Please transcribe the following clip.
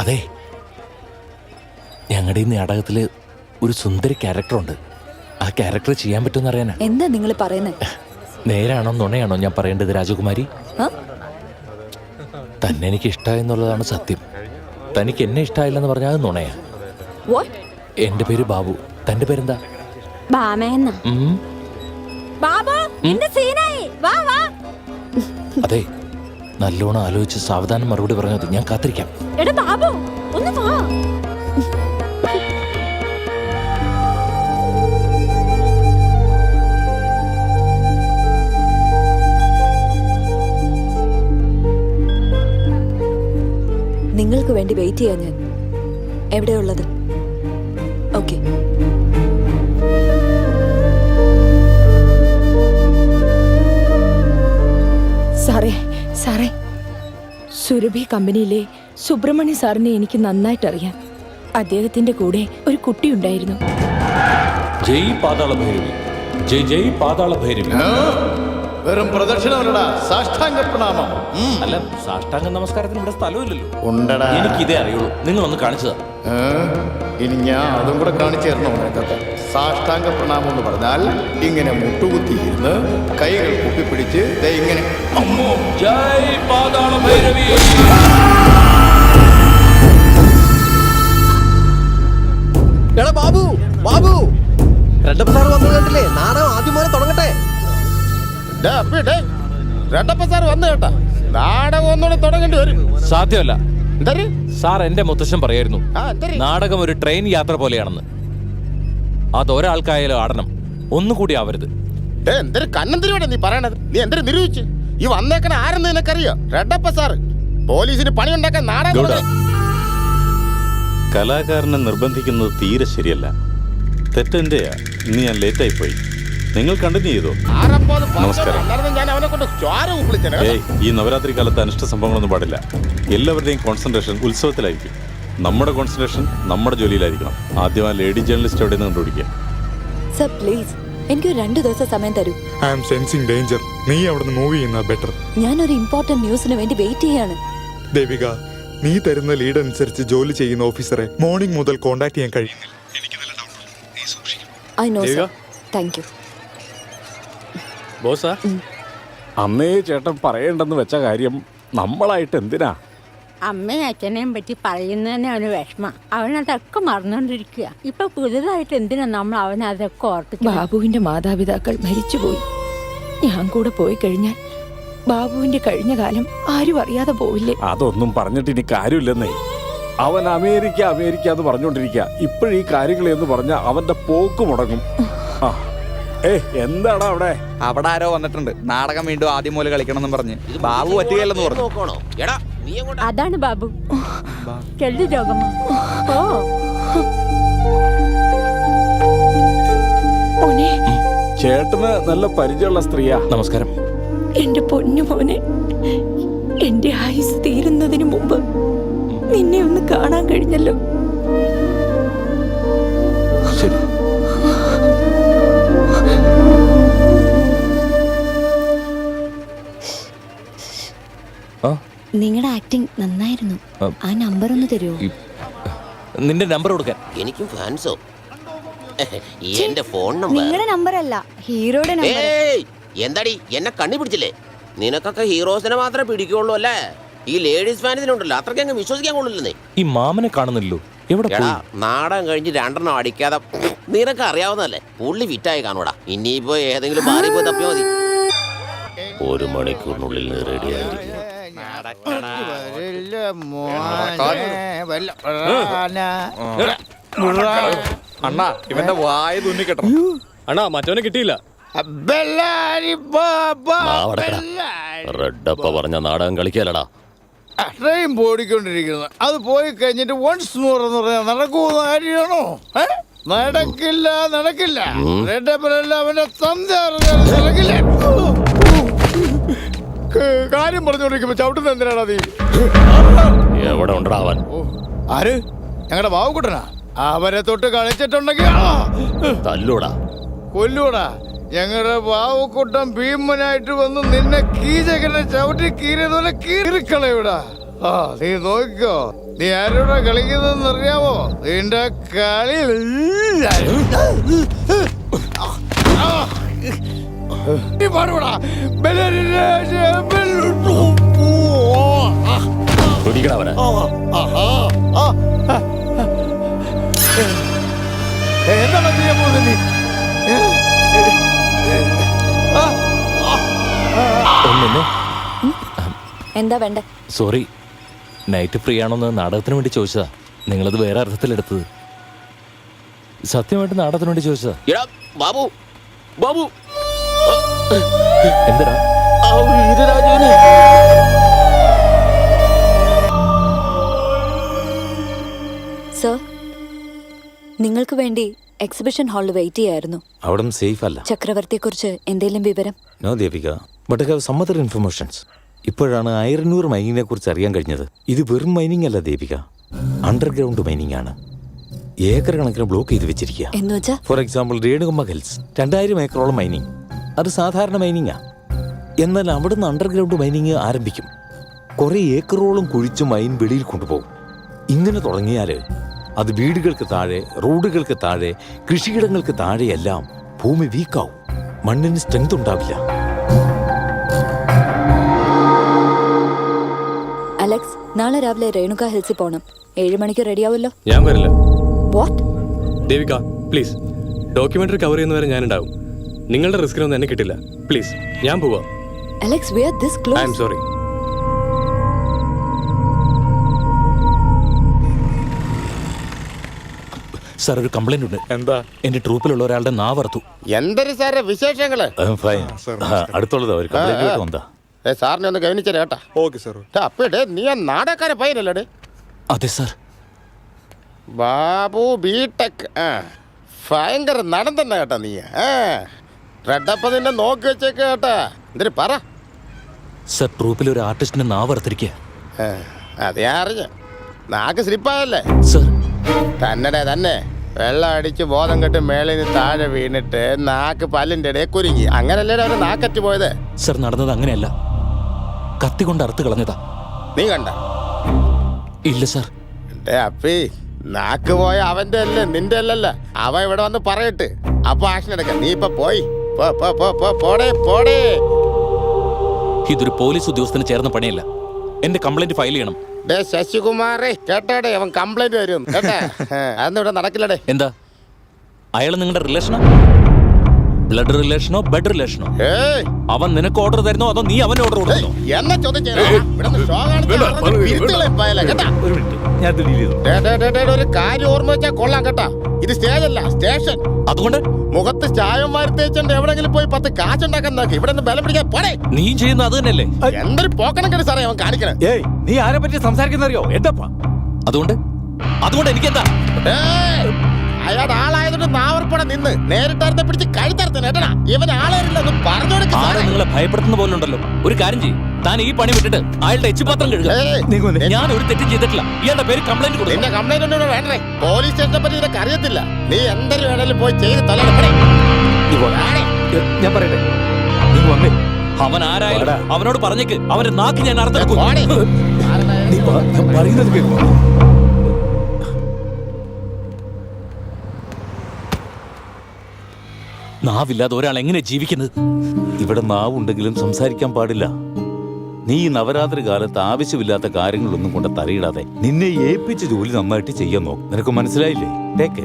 അതെ, ഞങ്ങളുടെ ഈ നാടകത്തില് ഒരു സുന്ദരി ക്യാരക്ടറുണ്ട്. ആ ക്യാരക്ടർ ചെയ്യാൻ പറ്റുമെന്ന് അറിയാനാ. എന്താ നിങ്ങൾ പറയുന്നത്? നേരാണോ നുണയാണോ ഞാൻ പറയേണ്ടത് രാജകുമാരി? തന്നെ എനിക്ക് ഇഷ്ടമായെന്നുള്ളതാണ് സത്യം. തനിക്ക് എന്നെ ഇഷ്ടമായില്ലെന്ന് പറഞ്ഞാൽ അത് നുണയാ. എന്റെ പേര് ബാബു. തന്റെ പേരെന്താ? അതെ, നല്ലോണം ആലോചിച്ച് സാവധാനം മറുപടി പറഞ്ഞത്. ഞാൻ കാത്തിരിക്കാം. നിങ്ങൾക്ക് വേണ്ടി വെയിറ്റ് ചെയ്യാൻ ഞാൻ എവിടെയുള്ളത്? ഓക്കെ. സാറേ, സുരഭി കമ്പനിയിലെ സുബ്രഹ്മണ്യ സാറിനെ എനിക്ക് നന്നായിട്ട് അറിയാം. അദ്ദേഹത്തിന്റെ കൂടെ ഒരു കുട്ടിയുണ്ടായിരുന്നു. ജയ് പാതാള ഭൈരവി, ജയ് ജയ് പാതാള ഭൈരവി. വെറും പ്രദക്ഷിണമല്ലടാ, സാഷ്ടാംഗ പ്രണാമം. അല്ല, സാഷ്ടാംഗ നമസ്കാരത്തിന് ഇവിടെ സ്ഥലമില്ലല്ലോ. ഉണ്ടടാ, എനിക്കിതേ അറിയുള്ളൂ. നിങ്ങളൊന്ന് കാണിച്ചതാ. ഇനി ഞാൻ അതും കൂടെ കാണിച്ചു തരണോ നിനക്കൊക്കെ? സാഷ്ടാംഗ പ്രണാമം എന്ന് പറഞ്ഞാൽ ഇങ്ങനെ മുട്ടുകുത്തിയിരുന്ന് കൈകൾ കുപ്പിപ്പിടിച്ച് ഇങ്ങനെ ജയ് പാതാള ഭൈരവി. എടാ ബാബു, ബാബു, രണ്ടപ്പ സാർ വന്നത് കണ്ടില്ലേ? നാടകം ആദ്യം പോലെ തുടങ്ങട്ടെ. രണ്ടപ്പ സാർ വന്നു കേട്ടാ, നാടകം ഒന്നുകൂടെ തുടങ്ങേണ്ടി വരും. സാധ്യമല്ല സാർ. എന്റെ മുത്തശ്ശൻ പറയായിരുന്നു നാടകം ഒരു ട്രെയിൻ യാത്ര പോലെയാണെന്ന്. അതൊരാൾക്കായാലും ആടണം, ഒന്നുകൂടി ആവരുത്. എന്തൊരു കണ്ണന്തിരിയോടെ നീ പറയണത്? നീ എന്തൊരു നിരൂപിച്ച്? ഈ വന്നേക്കണ ആരെന്ന് നിനക്കറിയോ? റെഡപ്പ സാറ് പോലീസിന് പണി ഉണ്ടാക്കാൻ നാടകം. കലാകാരനെ നിർബന്ധിക്കുന്നത് തീരെ ശരിയല്ല. തെറ്റെന്റെയാ. ഇന്ന് ഞാൻ ലേറ്റായി പോയി. നിങ്ങൾ കണ്ടിന്യൂ ചെയ്തോ. നമസ്കാരം. ഈ നവരാത്രി കാലത്ത് അനിഷ്ട സംഭവങ്ങളൊന്നും പാടില്ല. എല്ലാവരുടെയും കോൺസെൻട്രേഷൻ ഉത്സവത്തിലായിരിക്കും. നമ്മുടെ കോൺസെൻട്രേഷൻ നമ്മുടെ ജോലിയിലായിരിക്കണം. ആദ്യം ആ ലേഡി ജേർണലിസ്റ്റ് എവിടെ നിന്ന് കണ്ടുപിടിക്കുക. സർ പ്ലീസ്, എനിക്ക് 2 ദിവസം സമയം തരൂ. I am sensing danger. നീ അവിടുന്ന് മൂവ് ചെയ്യുന്ന ബെറ്റർ. ഞാനൊരു ഇമ്പോർട്ടന്റ് ന്യൂസിന് വേണ്ടി വെയിറ്റ് ചെയ്യാണ്. ദേവിക, നീ തരുന്ന ലീഡ് അനുസരിച്ച് ജോലി ചെയ്യുന്ന ഓഫീസറെ മോർണിംഗ് മുതൽ കോണ്ടാക്ട് ചെയ്യാൻ കഴിയുന്നില്ല. എനിക്ക് നല്ല ഡൗട്ടുണ്ട്. നീ സൂക്ഷിക്കണം. I know sir. Thank you. ബോസാ, അമ്മേ ചേട്ടൻ പറയണ്ടെന്ന് വെച്ച കാര്യം നമ്മളായിട്ട് എന്തിനാ? അമ്മയും അച്ഛനെയും പറ്റി പറയുന്നതന്നെ അവന് വിഷമം. അവനതൊക്കെ മറന്നുകൊണ്ടിരിക്കുക. ഇപ്പൊ പുതുതായിട്ട് എന്തിനാ നമ്മൾ അവനതൊക്കെ ഓർപ്പിക്കുക? ബാബുവിന്റെ മാതാപിതാക്കൾ മരിച്ചുപോയി. ഞാൻ കൂടെ പോയി കഴിഞ്ഞാൽ ബാബുവിന്റെ കഴിഞ്ഞ കാലം ആരും അറിയാതെ പോവില്ലേ? അതൊന്നും പറഞ്ഞിട്ട് ഇനി കാര്യമില്ലെന്നേ. അവൻ അമേരിക്ക അമേരിക്ക എന്ന് പറഞ്ഞുകൊണ്ടിരിക്കുക. ഇപ്പോഴീ കാര്യങ്ങൾ എന്ന് പറഞ്ഞ അവന്റെ പോക്ക് മുടങ്ങും. എന്താടാ അവിടെ? അവിടെ ആരോ വന്നിട്ടുണ്ട്. നാടകം വീണ്ടും ആദ്യം മൂലം കളിക്കണം എന്ന് പറഞ്ഞ്. ബാബു പറ്റുകയല്ലെന്ന് പറഞ്ഞു. അതാണ് ബാബു. കെള്ളി രോഗമോ? ചേട്ടന് നല്ല പരിചയമുള്ള സ്ത്രീയാ. നമസ്കാരം. എന്റെ പൊന്നു മോനെ, എന്റെ ആയുസ് തീരുന്നതിന് മുമ്പ് നിന്നെ ഒന്ന് കാണാൻ കഴിഞ്ഞല്ലോ. നിങ്ങളുടെ ആക്ടിങ് നന്നായിരുന്നു. ആ നമ്പർ ഒന്ന് തരുമോ? നിന്റെ നമ്പർ കൊടുക്കാൻ. എനിക്കും ഫാൻസോ? എന്റെ ഫോൺ നമ്പർ. നിങ്ങളുടെ നമ്പർ അല്ല, ഹീറോയുടെ നമ്പർ. എന്താടി എന്നെ കണ്ണി പിടിച്ചില്ലേ? നിനക്കൊക്കെ ഹീറോസിനെ മാത്രമേ പിടിക്കുള്ളൂ അല്ലേ? ഈ ലേഡീസ് ഫാൻസിനുണ്ടല്ലോ, അത്രയ്ക്ക് അങ്ങ് വിശ്വസിക്കാൻ കൊള്ളില്ലെന്നേ. ഈ മാമനെ കാണുന്നില്ലല്ലോ. എവിടെ? നാടകം കഴിഞ്ഞ് 2 അടിക്കാതെ നിനക്ക് അറിയാവുന്നതല്ലേ? പുള്ളി ഫിറ്റായി കാണൂടാ. ഇനിയിപ്പോ ഏതെങ്കിലും മാറി പോയി തപ്പിയാ മതി. 1 മണിക്കൂറിനുള്ളിൽ റെഡിയായിരിക്കും. അണ്ണാ, ഇവന്റെ വായ തുന്നിക്കെട്ടോ. അണ്ണാ, മറ്റവനെ കിട്ടിയില്ല. റെഡപ്പ പറഞ്ഞ നാടകം കളിക്കാലടാ. ട്രെയിൻ പോടിക്കൊണ്ടിരിക്കുന്നത്. അത് പോയി കഴിഞ്ഞിട്ട് വൺസ് മോർ എന്ന് പറഞ്ഞാൽ നടക്കുന്ന കാര്യമാണോ? നടക്കില്ല. റെഡപ്പനല്ല, അവന്റെ നടക്കില്ല. കാര്യം പറഞ്ഞോണ്ടിരിക്കുമ്പോ ചവിട്ടുന്ന എന്തിനാടാ നീ? എവിടെ ഉണ്ടാവാൻ? ആര്? ഞങ്ങളുടെ ബാബുക്കുട്ടനാ. അവരെ തൊട്ട് കളിച്ചിട്ടുണ്ടെങ്കിൽ തല്ലൂടാ, കൊല്ലൂടാ. ഞങ്ങളുടെ ബാവുക്കുട്ടൻ ഭീമനായിട്ട് വന്ന് നിന്നെ കീചകനെ ചവിട്ടി കീറിയതുപോലെ കീറിക്കളയൂടാ. ആ നീ നോക്കിക്കോ, നീ ആരോടാ കളിക്കുന്നതെന്ന് അറിയാമോ? നിന്റെ കളി നീ പാടുകൂടാ. എന്താണ് ചെയ്യാൻ പോകുന്നത് നീ? എന്താ വേണ്ട? സോറി, നൈറ്റ് ഫ്രീ ആണോന്ന് നാടകത്തിന് വേണ്ടി ചോദിച്ചതാ. നിങ്ങളത് വേറെ അർത്ഥത്തിലെടുത്തത്. സത്യമായിട്ട് നാടകത്തിന് വേണ്ടി ചോദിച്ചതാ. എടാ ബാബു, ബാബു എന്തിനാ? ആ വീരരാജന് സർ, നിങ്ങൾക്ക് വേണ്ടി എക്സിബിഷൻ ഹാളിൽ വെയിറ്റ് ചെയ്യായിരുന്നു. അവിടെ സേഫ് അല്ല. ചക്രവർത്തിയെക്കുറിച്ച് എന്തെങ്കിലും വിവരം? No Devika, but I have some other informations. ഇപ്പോഴാണ് അയർനൂർ മൈനിങ്ങിനെ കുറിച്ച് അറിയാൻ കഴിഞ്ഞത്. ഇത് വെറും മൈനിങ് അല്ല ദേവിക, അണ്ടർഗ്രൗണ്ട് മൈനിങ് ആണ്. ഏക്കർ കണക്കിന് ബ്ലോക്ക് ചെയ്ത് വെച്ചിരിക്കുക. എന്നുവെച്ചാ? ഫോർ എക്സാമ്പിൾ രേണുകമ്മ ഹിൽസ് 2000 ഏക്കറോളം മൈനിങ്. അത് സാധാരണ മൈനിങ്ങാ. എന്നാൽ അവിടുന്ന് അണ്ടർഗ്രൗണ്ട് മൈനിങ് ആരംഭിക്കും. കുറേ ഏക്കറോളം കുഴിച്ച് മൈൻ വെളിയിൽ കൊണ്ടുപോകും. ഇങ്ങനെ തുടങ്ങിയാൽ അത് വീടുകൾക്ക് താഴെ, റോഡുകൾക്ക് താഴെ, കൃഷിയിടങ്ങൾക്ക് താഴെയെല്ലാം ഭൂമി വീക്കാവും. മണ്ണിന് സ്ട്രെങ്ത് ഉണ്ടാവില്ല. അലക്സ്, നാളെ രാവിലെ രേണുക ഹിൽസിൽ പോണം. 7 മണിക്ക് റെഡിയാവുമല്ലോ? ഞാൻ വരില്ല. What? Devika please, documentary cover ചെയ്യുന്നവരെ ഞാനുണ്ടാവും. നിങ്ങളുടെ റിസ്കിനൊന്നും എന്നെ കിട്ടില്ല. പ്ലീസ്, ഞാൻ പോവാം. Alex, we are this I close. Am sorry. Sir, ഒരു കംപ്ലൈന്റ് ഉണ്ട്. എന്താ? എന്റെ ട്രൂപ്പിലുള്ള ഒരാളുടെ നാവർത്തു. എന്തൊരു സാറേ വിശേഷങ്ങള്? അടുത്തുള്ളത് അവർ എന്താ സാറിനെ ഒന്ന് ഗവനിച്ചേ കേട്ടാ. Okay sir. അപ്പേ നീ ആ നാടകക്കാരെ പയ്യനല്ലേ? അതെ സാർ. ബാബു ബിടെക് ഭയങ്കര നടൻ തന്നെ കേട്ടാ നീ. റെഡപ്പ നിന്നെ നോക്കി വെച്ചേക്ക് കേട്ടാ. എന്തിനു പറ സാർ, ട്രൂപ്പിൽ ഒരു ആർട്ടിസ്റ്റിന്റെ നാവർത്തിരിക്കുക. അതെ അറിഞ്ഞ നാക്ക് സ്ലിപ്പായല്ലേ സാർ? തന്നെ വെള്ളം അടിച്ച് ബോധം കെട്ട് മേളിൽ നിന്ന് താഴെ വീണിട്ട് നാക്ക് പല്ലിന്റെ ഇടയിൽ കുരുങ്ങി. അങ്ങനല്ലേ അവര് നാക്കറ്റ് പോയത്? സാർ, നടന്നത് അങ്ങനെയല്ല. കത്തി കൊണ്ട് അറുത്ത് കളഞ്ഞതാ. നീ കണ്ട? ഇല്ല സാർ. അപ്പി നാക്ക് പോയ അവന്റെ അല്ലേ, നിന്റെ അല്ലല്ല. അവ ഇവിടെ വന്ന് പറയട്ട്, അപ്പൊ ആക്ഷൻ എടുക്കാം. നീ ഇപ്പൊ പോയി പോടേ. ഇതൊരു പോലീസ് ഉദ്യോഗസ്ഥന് ചേർന്ന പണിയല്ല. എന്റെ കംപ്ലൈന്റ് ഫയൽ ചെയ്യണം. ശശികുമാറേ കേട്ടാടേ, അവൻ കംപ്ലൈന്റ് വരും കേട്ടാ. അതൊന്നും ഇവിടെ നടക്കില്ലടേ. എന്താ? അയാൾ നിങ്ങളുടെ റിലേഷനോ? Blood റിലേഷനോ bed റിലേഷനോ? അവൻ നിനക്ക് ഓർഡർ തരുന്നോ അതോ നീ അവന് ഓർഡർ കൊടുക്കുന്നോ? എന്നെ ചോദ്യം ഒരു കാര്യം ഓർമ്മ വെച്ചാൽ കൊള്ളാം കേട്ടാ. ഇത് സ്റ്റേജ് അല്ല, സ്റ്റേഷൻ. അതുകൊണ്ട് മുഖത്ത് ചായം വാരിത്തേച്ചുണ്ട് എവിടെങ്കിലും പോയി 10 കാശുണ്ടാക്കാൻ നോക്കി. ഇവിടെ നിന്ന് ബലം പിടിക്കാൻ പോടേ. നീ ചെയ്യുന്ന അത് തന്നെയല്ലേ? എന്തൊരു പോക്കണം കേട്ട് സാറേ അവൻ കാണിക്കണം. നീ ആരെ പറ്റി സംസാരിക്കുന്നറിയോ? എന്താ അതുകൊണ്ട് എനിക്കെന്താ? അയാൾ ആളായതുകൊണ്ട് നാവർപ്പട നിന്ന് നേരിട്ടാർത്തെ പിടിച്ച് കഴുത്തറുത്തന്നെ കേട്ടടാ. ഇവൻ ആളാരില്ലെന്ന് പറഞ്ഞു കൊടുക്കും. നിങ്ങളെ ഭയപ്പെടുത്തുന്ന പോലെ ഉണ്ടല്ലോ. ഒരു കാര്യം ചെയ്യും, താൻ ഈ പണി വിട്ടിട്ട് അയാളുടെ എച്ചുപാത്രം കഴുകുക. ഞാൻ ഒരു തെറ്റും ചെയ്തിട്ടില്ല. ഇയാളുടെ പേര് കംപ്ലൈന്റ് കൊടുക്കും. നിന്റെ കംപ്ലൈന്റ് ഒന്നും വേണ്ടേ? പോലീസ് സ്റ്റേഷനെ പറ്റി നിനക്ക് അറിയത്തില്ല. നീ എന്തൊരു വേണേലും പോയി ചെയ്ത് തലയുടെ. ഞാൻ പറയട്ടെ, നീ വന്നേ. അവൻ ആരായാലും അവനോട് പറഞ്ഞേക്ക് അവന്റെ നാക്ക് ഞാൻ അർത്ഥം പറയുന്നത് കേൾക്കും. നാവില്ലാതെ ഒരാൾ എങ്ങനെ ജീവിക്കുന്നത്? ഇവിടെ നാവുണ്ടെങ്കിലും സംസാരിക്കാൻ പാടില്ല. നീ ഈ നവരാത്രി കാലത്ത് ആവശ്യമില്ലാത്ത കാര്യങ്ങളൊന്നും കൊണ്ട് തലയിടാതെ നിന്നെ ഏൽപ്പിച്ച ജോലി നന്നായിട്ട് ചെയ്യാൻ നോക്കും. നിനക്ക് മനസ്സിലായില്ലേ? ടേക്ക്